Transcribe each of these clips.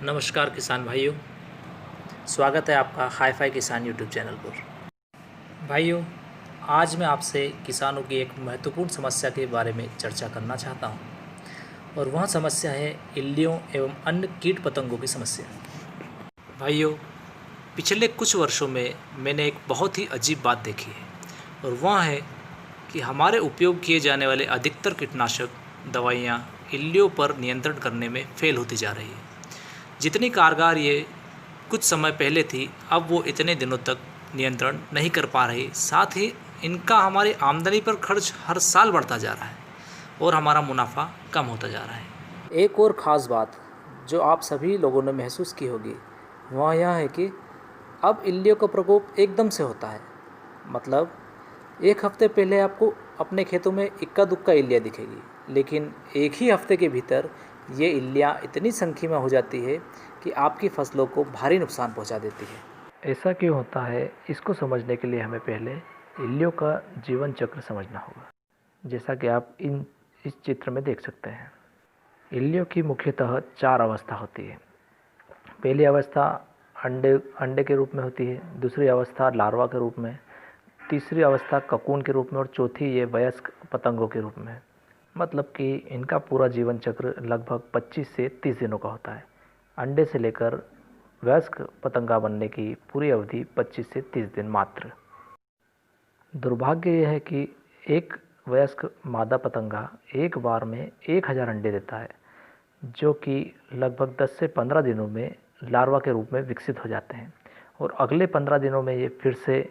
नमस्कार किसान भाइयों, स्वागत है आपका हाई फाई किसान यूट्यूब चैनल पर। भाइयों, आज मैं आपसे किसानों की एक महत्वपूर्ण समस्या के बारे में चर्चा करना चाहता हूं और वह समस्या है इल्लियों एवं अन्य कीट पतंगों की समस्या। भाइयों, पिछले कुछ वर्षों में मैंने एक बहुत ही अजीब बात देखी है और वह है कि हमारे उपयोग किए जाने वाले अधिकतर कीटनाशक दवाइयाँ इल्लियों पर नियंत्रण करने में फेल होती जा रही है। जितनी कारगर ये कुछ समय पहले थी, अब वो इतने दिनों तक नियंत्रण नहीं कर पा रही। साथ ही इनका हमारी आमदनी पर खर्च हर साल बढ़ता जा रहा है और हमारा मुनाफा कम होता जा रहा है। एक और ख़ास बात जो आप सभी लोगों ने महसूस की होगी वह यह है कि अब इल्लियों का प्रकोप एकदम से होता है। मतलब एक हफ्ते पहले आपको अपने खेतों में इक्का दुक्का इल्लियाँ दिखेगी, लेकिन एक ही हफ्ते के भीतर ये इल्लियाँ इतनी संख्या में हो जाती है कि आपकी फसलों को भारी नुकसान पहुंचा देती है। ऐसा क्यों होता है, इसको समझने के लिए हमें पहले इल्लियों का जीवन चक्र समझना होगा। जैसा कि आप इस चित्र में देख सकते हैं, इल्लियों की मुख्यतः 4 अवस्था होती है। पहली अवस्था अंडे के रूप में होती है, दूसरी अवस्था लार्वा के रूप में, तीसरी अवस्था ककून के रूप में और चौथी ये वयस्क पतंगों के रूप में। मतलब कि इनका पूरा जीवन चक्र लगभग 25 से 30 दिनों का होता है। अंडे से लेकर वयस्क पतंगा बनने की पूरी अवधि 25 से 30 दिन मात्र। दुर्भाग्य यह है कि एक वयस्क मादा पतंगा एक बार में 1000 अंडे देता है, जो कि लगभग 10 से 15 दिनों में लार्वा के रूप में विकसित हो जाते हैं और अगले 15 दिनों में ये फिर से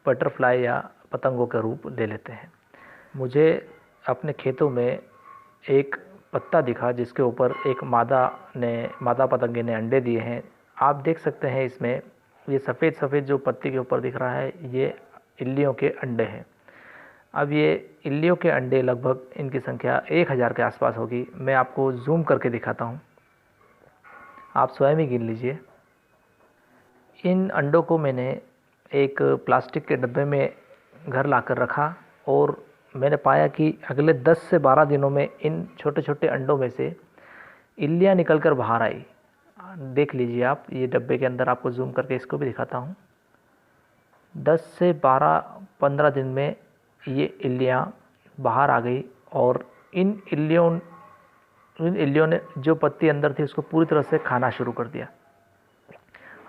बटरफ्लाई या पतंगों का रूप ले लेते हैं। मुझे अपने खेतों में एक पत्ता दिखा जिसके ऊपर एक मादा पतंगे ने अंडे दिए हैं। आप देख सकते हैं इसमें ये सफ़ेद सफ़ेद जो पत्ती के ऊपर दिख रहा है, ये इल्लियों के अंडे हैं। अब ये इल्लियों के अंडे लगभग इनकी संख्या 1000 के आसपास होगी। मैं आपको जूम करके दिखाता हूँ, आप स्वयं ही गिन लीजिए। इन अंडों को मैंने एक प्लास्टिक के डब्बे में घर लाकर रखा और मैंने पाया कि अगले 10 से 12 दिनों में इन छोटे छोटे अंडों में से इल्लियाँ निकलकर बाहर आई। देख लीजिए आप, ये डब्बे के अंदर आपको जूम करके इसको भी दिखाता हूँ। 10 से 12-15 दिन में ये इल्लियाँ बाहर आ गई और इन इल्लियों ने जो पत्ती अंदर थी उसको पूरी तरह से खाना शुरू कर दिया।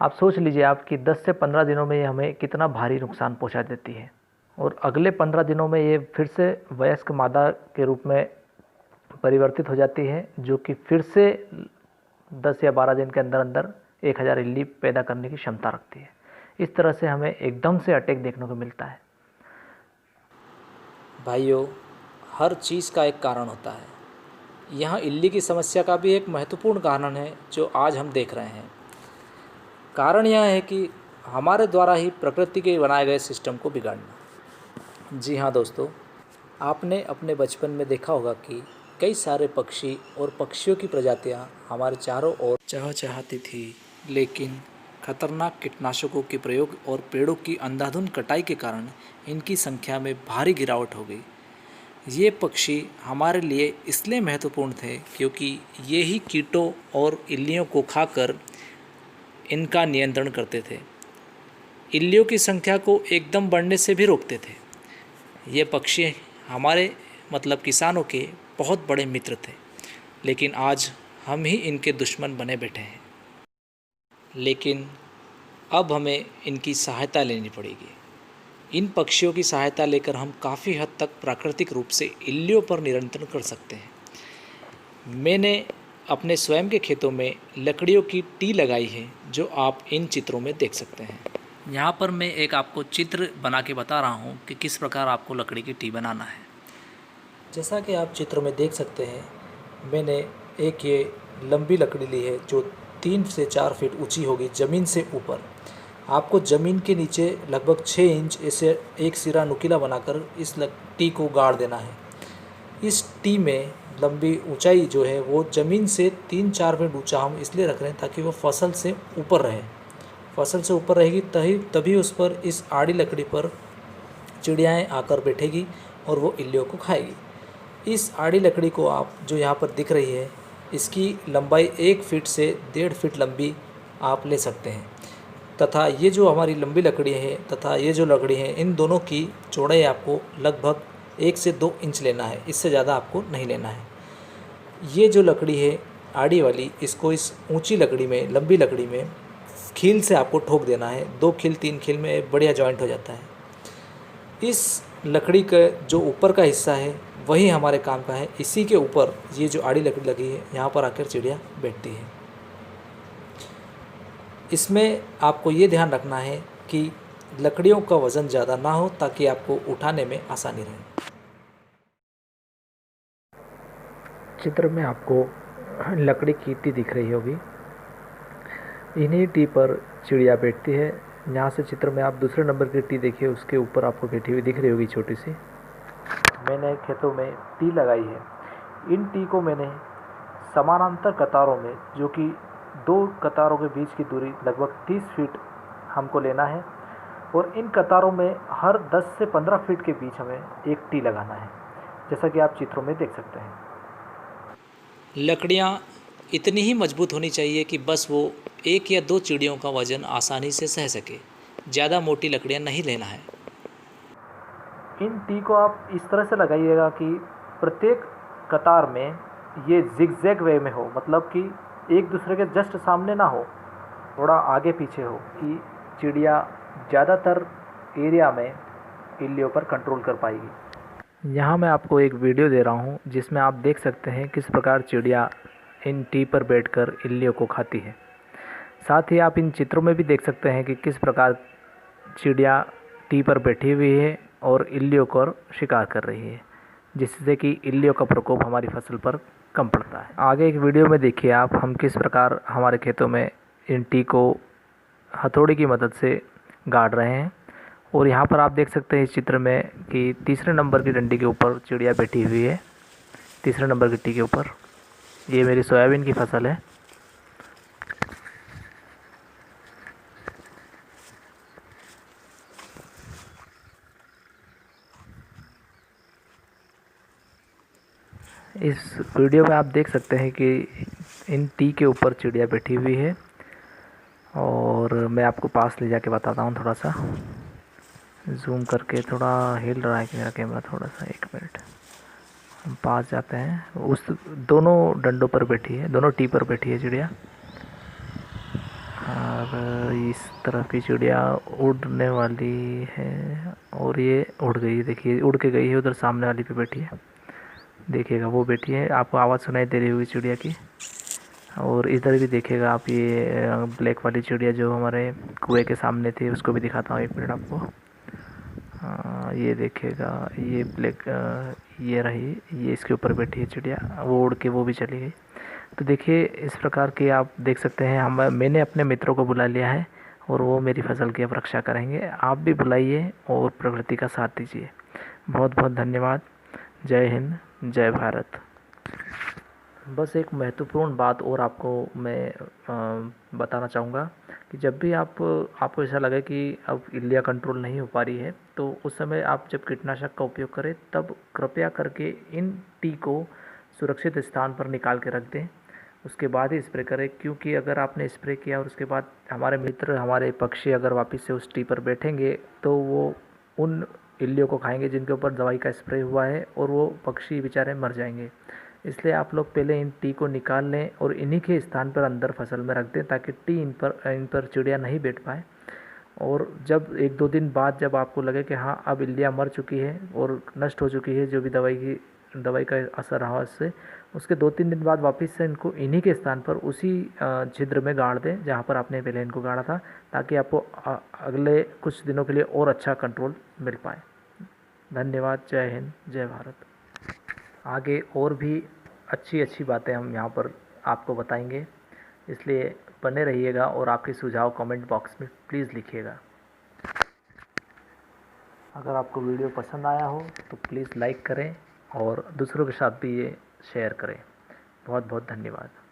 आप सोच लीजिए आप कि 10 से 15 दिनों में ये हमें कितना भारी नुकसान पहुंचा देती है और अगले 15 दिनों में ये फिर से वयस्क मादा के रूप में परिवर्तित हो जाती है, जो कि फिर से 10 या 12 दिन के अंदर अंदर 1000 इल्ली पैदा करने की क्षमता रखती है। इस तरह से हमें एकदम से अटैक देखने को मिलता है। भाइयों, हर चीज़ का एक कारण होता है। यहाँ इल्ली की समस्या का भी एक महत्वपूर्ण कारण है जो आज हम देख रहे हैं। कारण यह है कि हमारे द्वारा ही प्रकृति के बनाए गए सिस्टम को बिगाड़ना। जी हाँ दोस्तों, आपने अपने बचपन में देखा होगा कि कई सारे पक्षी और पक्षियों की प्रजातियाँ हमारे चारों ओर चहचहाती थी, लेकिन खतरनाक कीटनाशकों के प्रयोग और पेड़ों की अंधाधुंध कटाई के कारण इनकी संख्या में भारी गिरावट हो गई। ये पक्षी हमारे लिए इसलिए महत्वपूर्ण थे क्योंकि ये ही कीटों और इल्लियों को खाकर इनका नियंत्रण करते थे। इल्लियों की संख्या को एकदम बढ़ने से भी रोकते थे। ये पक्षी हमारे मतलब किसानों के बहुत बड़े मित्र थे, लेकिन आज हम ही इनके दुश्मन बने बैठे हैं। लेकिन अब हमें इनकी सहायता लेनी पड़ेगी। इन पक्षियों की सहायता लेकर हम काफ़ी हद तक प्राकृतिक रूप से इल्लियों पर नियंत्रण कर सकते हैं। मैंने अपने स्वयं के खेतों में लकड़ियों की टी लगाई है, जो आप इन चित्रों में देख सकते हैं। यहाँ पर मैं एक आपको चित्र बना के बता रहा हूँ कि किस प्रकार आपको लकड़ी की टी बनाना है। जैसा कि आप चित्र में देख सकते हैं, मैंने एक ये लंबी लकड़ी ली है जो 3 से 4 फीट ऊंची होगी ज़मीन से ऊपर। आपको ज़मीन के नीचे लगभग 6 इंच ऐसे एक सिरा नुकीला बनाकर इस टी को गाड़ देना है। इस टी में लंबी ऊंचाई जो है वो ज़मीन से 3-4 फीट ऊंचा हम इसलिए रख रहे हैं ताकि वो फसल से ऊपर रहे। फसल से ऊपर रहेगी तभी उस पर इस आड़ी लकड़ी पर चिड़ियाएँ आकर बैठेगी और वो इल्लियों को खाएगी। इस आड़ी लकड़ी को आप जो यहाँ पर दिख रही है, इसकी लंबाई 1 फीट से 1.5 फीट लंबी आप ले सकते हैं। तथा ये जो हमारी लंबी लकड़ी है तथा ये जो लकड़ी है, इन दोनों की चौड़ाई आपको लगभग 1 से 2 इंच लेना है, इससे ज़्यादा आपको नहीं लेना है। ये जो लकड़ी है आड़ी वाली, इसको इस ऊंची लकड़ी में, लंबी लकड़ी में खील से आपको ठोक देना है। 2 खील 3 खील में बढ़िया जॉइंट हो जाता है। इस लकड़ी का जो ऊपर का हिस्सा है वही हमारे काम का है। इसी के ऊपर ये जो आड़ी लकड़ी लगी है, यहाँ पर आकर चिड़िया बैठती है। इसमें आपको ये ध्यान रखना है कि लकड़ियों का वज़न ज़्यादा ना हो, ताकि आपको उठाने में आसानी रहे। चित्र में आपको लकड़ी की टी दिख रही होगी। इन्हीं टी पर चिड़िया बैठती है। यहाँ से चित्र में आप दूसरे नंबर की टी देखिए, उसके ऊपर आपको बैठी हुई दिख रही होगी छोटी सी। मैंने खेतों में टी लगाई है। इन टी को मैंने समानांतर कतारों में, जो कि 2 कतारों के बीच की दूरी लगभग 30 फीट हमको लेना है, और इन कतारों में हर 10 से 15 फीट के बीच हमें एक टी लगाना है, जैसा कि आप चित्रों में देख सकते हैं। लकड़ियाँ इतनी ही मजबूत होनी चाहिए कि बस वो 1 या 2 चिड़ियों का वज़न आसानी से सह सके। ज़्यादा मोटी लकड़ियाँ नहीं लेना है। इन टी को आप इस तरह से लगाइएगा कि प्रत्येक कतार में ये जिगजैग वे में हो, मतलब कि एक दूसरे के जस्ट सामने ना हो, थोड़ा आगे पीछे हो, कि चिड़िया ज़्यादातर एरिया में इल्लियों पर कंट्रोल कर पाएगी। यहाँ मैं आपको एक वीडियो दे रहा हूँ जिसमें आप देख सकते हैं किस प्रकार चिड़िया इन टी पर बैठकर इल्लियों को खाती है। साथ ही आप इन चित्रों में भी देख सकते हैं कि किस प्रकार चिड़िया टी पर बैठी हुई है और इल्लियों को शिकार कर रही है, जिससे कि इल्लियों का प्रकोप हमारी फसल पर कम पड़ता है। आगे एक वीडियो में देखिए आप, हम किस प्रकार हमारे खेतों में इन टी को हथौड़ी की मदद से गाड़ रहे हैं। और यहाँ पर आप देख सकते हैं इस चित्र में कि तीसरे नंबर की डंडी के ऊपर चिड़िया बैठी हुई है, तीसरे नंबर की टी के ऊपर। ये मेरी सोयाबीन की फसल है। इस वीडियो में आप देख सकते हैं कि इन टी के ऊपर चिड़िया बैठी हुई है, और मैं आपको पास ले जाके बताता हूँ। थोड़ा सा जूम करके, थोड़ा हिल रहा है कि मेरा कैमरा थोड़ा सा, 1 मिनट। हम पास जाते हैं। उस दोनों डंडों पर बैठी है, दोनों टी पर बैठी है चिड़िया। और इस तरफ की चिड़िया उड़ने वाली है, और ये उड़ गई, देखिए उड़ के गई है, उधर सामने वाली पे बैठी है, देखिएगा वो बैठी है। आपको आवाज़ सुनाई दे रही होगी चिड़िया की। और इधर भी देखिएगा आप, ये ब्लैक वाली चिड़िया जो हमारे कुएं के सामने थी, उसको भी दिखाता हूँ, 1 मिनट आपको। ये देखिएगा, ये ब्लैक, ये रही, ये इसके ऊपर बैठी है चिड़िया, वो उड़ के वो भी चली गई। तो देखिए इस प्रकार के आप देख सकते हैं। मैंने अपने मित्रों को बुला लिया है, और वो मेरी फसल की अब रक्षा करेंगे। आप भी बुलाइए और प्रकृति का साथ दीजिए। बहुत बहुत धन्यवाद। जय हिंद, जय भारत। बस एक महत्वपूर्ण बात और आपको मैं बताना चाहूँगा कि जब भी आपको ऐसा लगे कि अब इल्लियाँ कंट्रोल नहीं हो पा रही है, तो उस समय आप जब कीटनाशक का उपयोग करें, तब कृपया करके इन टी को सुरक्षित स्थान पर निकाल के रख दें, उसके बाद ही स्प्रे करें। क्योंकि अगर आपने स्प्रे किया और उसके बाद हमारे मित्र, हमारे पक्षी अगर वापस से उस टी पर बैठेंगे, तो वो उन इल्लियों को खाएंगे जिनके ऊपर दवाई का स्प्रे हुआ है, और वो पक्षी बेचारे मर जाएंगे। इसलिए आप लोग पहले इन टी को निकाल लें और इन्हीं के स्थान पर अंदर फसल में रख दें, ताकि टी इन पर चिड़िया नहीं बैठ पाए। और जब 1-2 दिन बाद जब आपको लगे कि हाँ अब इल्लियाँ मर चुकी है और नष्ट हो चुकी है, जो भी दवाई का असर रहा इससे, उसके 2-3 दिन बाद वापस से इनको इन्हीं के स्थान पर उसी छिद्र में गाड़ दें जहाँ पर आपने पहले इनको गाड़ा था, ताकि आपको अगले कुछ दिनों के लिए और अच्छा कंट्रोल मिल पाए। धन्यवाद। जय हिंद, जय भारत। आगे और भी अच्छी बातें हम यहाँ पर आपको बताएंगे, इसलिए बने रहिएगा और आपके सुझाव कमेंट बॉक्स में प्लीज़ लिखिएगा। अगर आपको वीडियो पसंद आया हो तो प्लीज़ लाइक करें और दूसरों के साथ भी ये शेयर करें। बहुत बहुत धन्यवाद।